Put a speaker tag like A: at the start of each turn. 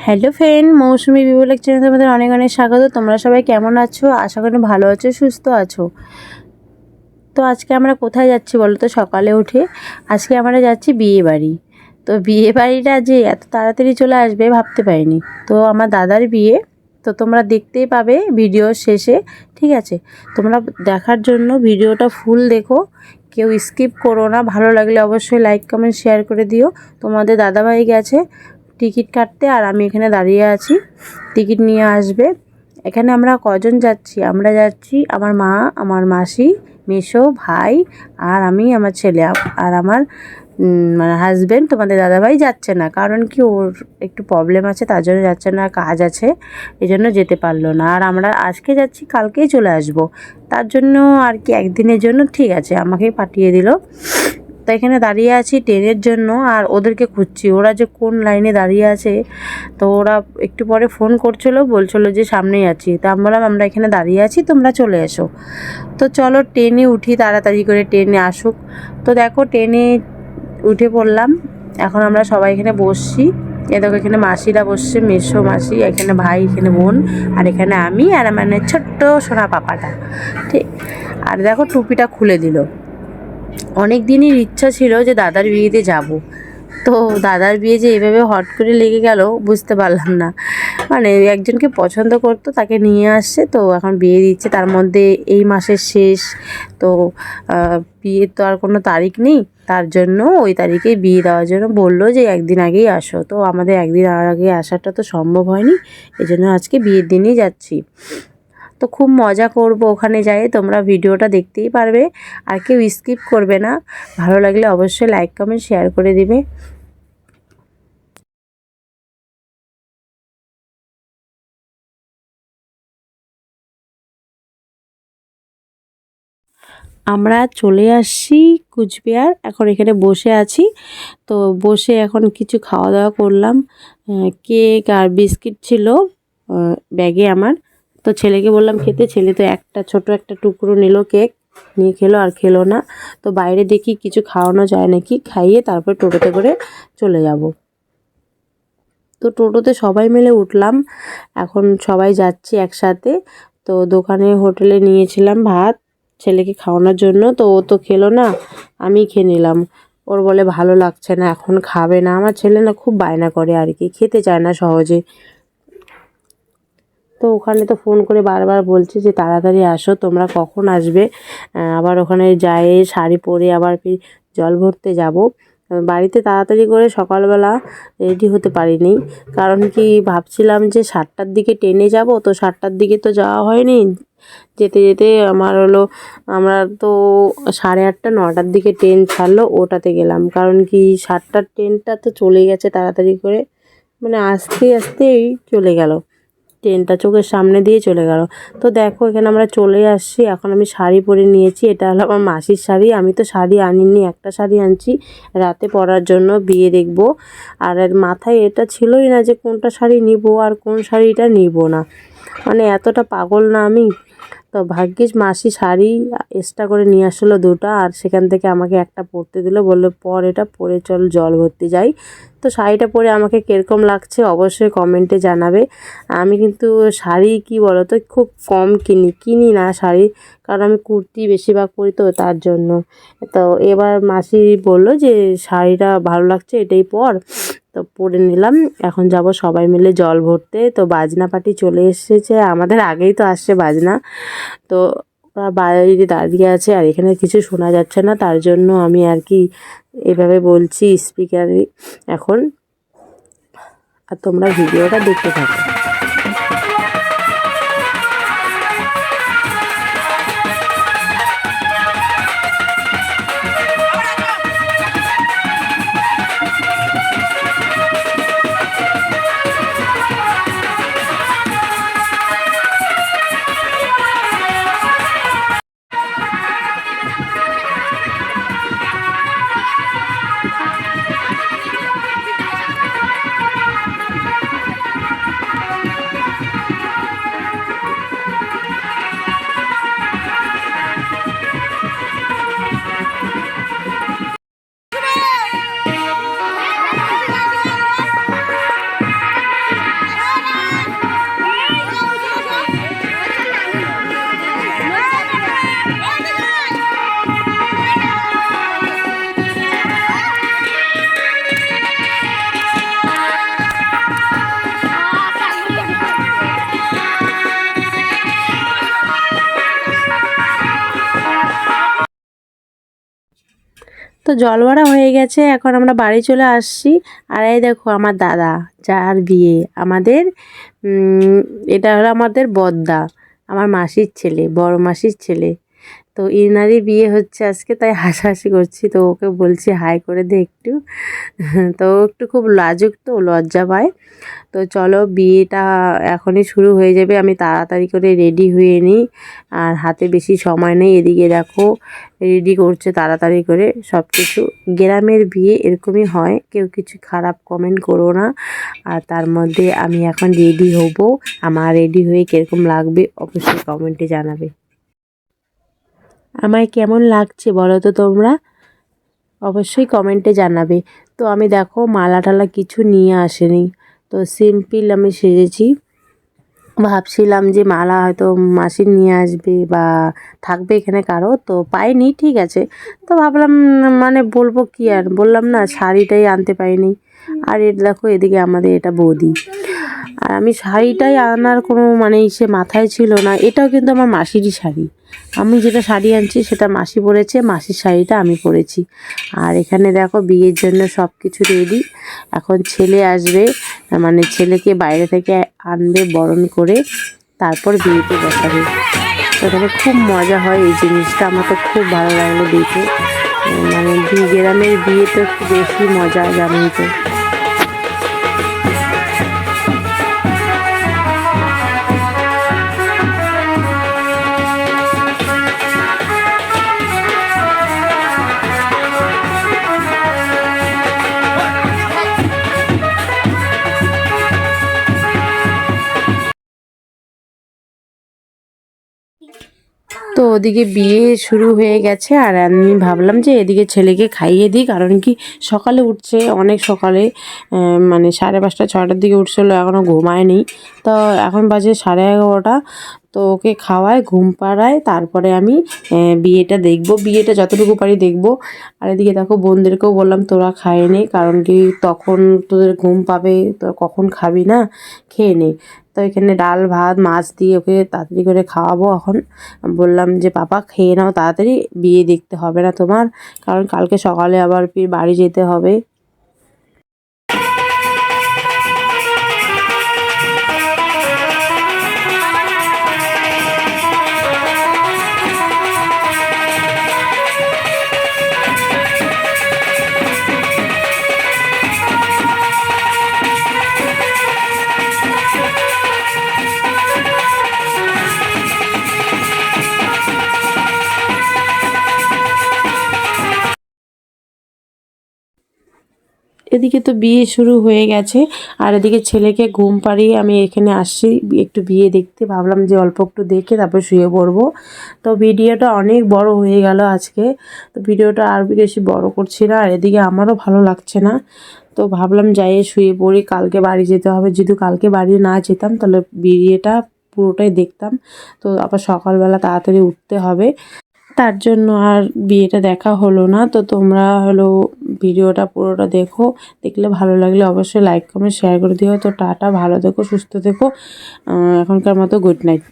A: Hello friend, মৌসুমি বিবলেক চ্যানেলে তোমাদের অনেক অনেক স্বাগত। তোমরা সবাই কেমন আছো? আশা করি ভালো আছো, সুস্থ আছো। তো আজকে আমরা কোথায় যাচ্ছি বলো তো? সকালে উঠে আজকে আমরা যাচ্ছি বিয়ে বাড়ি। তো বিয়ে বাড়িটা যে এত তাড়াতাড়ি চলে আসবে ভাবতে পারিনি। তো আমার দাদার বিয়ে, তো তোমরা দেখতেই পাবে ভিডিও শেষে, ঠিক আছে? তোমরা দেখার জন্য ভিডিওটা ফুল দেখো, কেউ স্কিপ করো না। ভালো লাগলে অবশ্যই লাইক কমেন্ট শেয়ার করে দিও। তোমাদের দাদাভাই গেছে টিকিট কাটতে, আর আমি এখানে দাঁড়িয়ে আছি, টিকিট নিয়ে আসবে। এখানে আমরা কজন যাচ্ছি? আমরা যাচ্ছি আমার মা, আমার মাসি, মেসো, ভাই, আর আমি, আমার ছেলে, আর আমার মানে হাজব্যান্ড। তোমাদের দাদাভাই যাচ্ছে না, কারণ কি ওর একটু প্রবলেম আছে, তার জন্য যাচ্ছে না, কাজ আছে, এই জন্য যেতে পারলো না। আর আমরা আজকে যাচ্ছি, কালকেই চলে আসব, তার জন্য আর কি একদিনের জন্য ঠিক আছে আমাকেই পাঠিয়ে দিল। তো এখানে দাঁড়িয়ে আছি ট্রেনের জন্য, আর ওদেরকে খুঁজছি, ওরা যে কোন লাইনে দাঁড়িয়ে আছে। তো ওরা একটু পরে ফোন করছিলো, বলছিলো যে সামনেই আছি। তা আমি বললাম আমরা এখানে দাঁড়িয়ে আছি, তোমরা চলে এসো। তো চলো ট্রেনে উঠি, তাড়াতাড়ি করে ট্রেনে আসুক। তো দেখো ট্রেনে উঠে পড়লাম। এখন আমরা সবাই এখানে বসছি। এ দেখো এখানে মাসিরা বসছে, মেসো মাসি, এখানে ভাই, এখানে বোন, আর এখানে আমি, আর মানে ছোট্ট সোনা পাপাটা, ঠিক। আর দেখো টুপিটা খুলে দিল। অনেক দিনের ইচ্ছা ছিল যে দাদার বিয়েতে যাব। তো দাদার বিয়ে যে এভাবে হট করে লেগে গেল বুঝতে পারলাম না। মানে একজনকে পছন্দ করতো, তাকে নিয়ে আসছে, তো এখন বিয়ে দিচ্ছে। তার মধ্যে এই মাসের শেষ, তো বিয়ের তো আর কোনো তারিখ নেই, তার জন্য ওই তারিখেই বিয়ে দেওয়ার জন্য বললো যে একদিন আগেই আসো। তো আমাদের একদিন আগে আসাটা তো সম্ভব হয়নি, এই জন্য আজকে বিয়ের দিনই যাচ্ছি। তো খুব মজা করব ওখানে যাই, তোমরা ভিডিওটা দেখতেই পারবে, আর কেউ স্কিপ করবে না। ভালো লাগলে অবশ্যই লাইক কমেন্ট শেয়ার করে দিবে। আমরা চলে আসছি কুচবিহার, এখন এখানে বসে আছি। তো বসে এখন কিছু খাওয়া দাওয়া করলাম। কেক আর বিস্কিট ছিল ব্যাগে আমার। তো ছেলেকে বললাম খেতে, ছেলে তো একটা ছোট একটা টুকরো নিল কেক, নিয়ে খেলো আর খেলো না। তো বাইরে দেখি কিছু খাওয়ানো যায় নাকি, খাইয়ে তারপর টোটোতে করে চলে যাব। তো টোটোতে সবাই মিলে উঠলাম, এখন সবাই যাচ্ছি একসাথে। তো দোকানে হোটেলে নিয়েছিলাম ভাত ছেলেকে খাওয়ানোর জন্য, তো ও তো খেলো না, আমি খেয়ে নিলাম। ওর বলে ভালো লাগছে না, এখন খাবে না। আমার ছেলে না খুব বায়না করে আর কি, খেতে চায় না সহজে। তো ওখানে তো ফোন করে বারবার বলছে যে তাড়াতাড়ি আসো, তোমরা কখন আসবে? আবার ওখানে যাই শাড়ি পরে আবার ফির জল ভরতে যাব। বাড়িতে তাড়াতাড়ি করে সকালবেলা রেডি হতে পারিনি, কারণ কি ভাবছিলাম যে 7টার দিকে ট্রেনে যাব, তো 7টার দিকে তো যাওয়া হয়নি। যেতে যেতে আমার হলো, আমরা তো 8:30 9টার দিকে ট্রেন ছাড়লো, ওটাতে গেলাম। কারণ কি 7টার ট্রেনটা তো চলে গেছে তাড়াতাড়ি করে, মানে আস্তে আস্তেই চলে গেল, ট্রেনটা চোখের সামনে দিয়ে চলে গেল। তো দেখো এখানে আমরা চলে আসছি। এখন আমি শাড়ি পরে নিয়েছি, এটা হলো আমার মাসির শাড়ি। আমি তো শাড়ি আনিনি, একটা শাড়ি আনছি রাতে পরার জন্য, বিয়ে দেখব। আর এর মাথায় এটা ছিলই না যে কোনটা শাড়ি নিব আর কোন শাড়িটা নিব না, মানে এতটা পাগল না আমি। তো ভাগ্যিস মাসি শাড়ি এক্সট্রা করে নিয়ে আসলো দুটো, আর সেখান থেকে আমাকে একটা পরতে দিল, বললো পর এটা পরে চল জল ভর্তি যাই। তো শাড়িটা পরে আমাকে কীরকম লাগছে অবশ্যই কমেন্টে জানাবে। আমি কিন্তু শাড়ি কি বলো তো খুব কম কিনি না শাড়ি, কারণ আমি কুর্তি বেশিরভাগ পরি, তো তার জন্য। তো এবার মাসি বলল যে শাড়িটা ভালো লাগছে, এটাই পর। তো পরে নিলাম, এখন যাব সবাই মিলে জল ভরতে। তো বাজনা পার্টি চলে এসেছে, আমাদের আগেই তো আসছে বাজনা। তো ওরা বাইরে দাঁড়িয়ে আছে, আর এখানে কিছু শোনা যাচ্ছে না, তার জন্য আমি আর কি এভাবে বলছি স্পিকারে এখন। আর তোমরা ভিডিওটা দেখতে থাকো। জল ভরা হয়ে গেছে, এখন আমরা বাড়ি চলে আসছি। আর এই দেখো আমার দাদা, যার বিয়ে আমাদের, এটা হলো আমাদের বড়দা, আমার মাসির ছেলে, বড় মাসির ছেলে। তো ইনারই বিয়ে হচ্ছে আজকে, তাই হাসাহাসি করছি। তো ওকে বলছি হাই করে দে একটু। তো ও একটু খুব লাজুক, তো লজ্জা পায়। তো চলো, বিয়েটা এখনই শুরু হয়ে যাবে, আমি তাড়াতাড়ি করে রেডি হয়ে নিই। আর হাতে বেশি সময় নেই, এদিকে দেখো রেডি করছে তাড়াতাড়ি করে সব কিছু। গ্রামের বিয়ে এরকমই হয়, কেউ কিছু খারাপ কমেন্ট করো না। আর তার মধ্যে আমি এখন রেডি হব, আমার রেডি হয়ে কীরকম লাগবে অবশ্যই কমেন্টে জানাবে। আমায় কেমন লাগছে বলো তো তোমরা, অবশ্যই কমেন্টে জানাবে। তো আমি দেখো মালা টালা কিছু নিয়ে আসেনি, তো সিম্পল আমি সেজেছি। ভাবছিলাম যে মালা হয়তো মাসি নিয়ে আসবে বা থাকবে এখানে কারো, তো পাইনি, ঠিক আছে। তো ভাবলাম মানে বলবো কি, আর বললাম না শাড়িটাই আনতে পারিনি। আর এটা দেখো এদিকে আমাদের এটা বৌদি, আর আমি শাড়িটাই আনার কোনো মানে সে মাথায় ছিল না। এটাও কিন্তু আমার মাসিরই শাড়ি, আমি যেটা শাড়ি আনছি সেটা মাসি পরেছে, মাসির শাড়িটা আমি পরেছি। আর এখানে দেখো বিয়ের জন্য সব কিছু রেডি। এখন ছেলে আসবে, মানে ছেলেকে বাইরে থেকে আনবে বরণ করে, তারপর বিয়েতে বসাবে। এখানে খুব মজা হয় এই জিনিসটা, আমার তো খুব ভালো লাগলো দেখে। মানে গ্রামের বিয়ে তো একটু বেশি মজা, জানেন তো। তো ওদিকে বিয়ে শুরু হয়ে গেছে, আর আমি ভাবলাম যে এদিকে ছেলেকে খাইয়ে দিই, কারণ কি সকালে উঠছে, অনেক সকালে, মানে 5:30 6টার দিকে উঠছিল, এখনও ঘুমায়নি। তো এখন বাজে 11:30। তো ওকে খাওয়ায়, ঘুম পাড়ায়, তারপরে আমি বিয়েটা দেখব, বিয়েটা যতটুকু পারি দেখব। আর এদিকে দেখো বোনদেরকেও বললাম তোরা খাইয়ে নে, কারণ কি তখন তোদের ঘুম পাবে, তো কখন খাবি না, খেয়ে নে। তো এখানে ডাল ভাত মাছ দিয়ে ওকে তাড়াতাড়ি করে খাওয়াবো। এখন বললাম যে পাপা খেয়ে নাও তাড়াতাড়ি, বিয়ে দেখতে হবে না তোমার, কারণ কালকে সকালে আবার ফির বাড়ি যেতে হবে। এদিকে তো বিয়ে শুরু হয়ে গেছে, আর এদিকে ছেলেকে ঘুম পাড়িয়ে আমি এখানে আসছি একটু বিয়ে দেখতে। ভাবলাম যে অল্প একটু দেখে তারপর শুয়ে পড়বো। তো ভিডিওটা অনেক বড় হয়ে গেল আজকে, তো ভিডিওটা আর বেশি বড় করছি না। আর এদিকে আমারও ভালো লাগছে না, তো ভাবলাম যাই শুয়ে পড়ি, কালকে বাড়ি যেতে হবে। যদি কালকে বাড়ি না যেতাম তাহলে বিয়েটা পুরোটাই দেখতাম, তো আবার সকালবেলা তাড়াতাড়ি উঠতে হবে, তার জন্য আর বিয়েটা দেখা হলো না। তো তোমরা হলো ভিডিওটা পুরোটা দেখো, দেখলে ভালো লাগলে অবশ্যই লাইক কমেন্ট শেয়ার করে দিও। তো টাটা, ভালো থেকো, সুস্থ থেকো, এখনকার মতো গুড নাইট।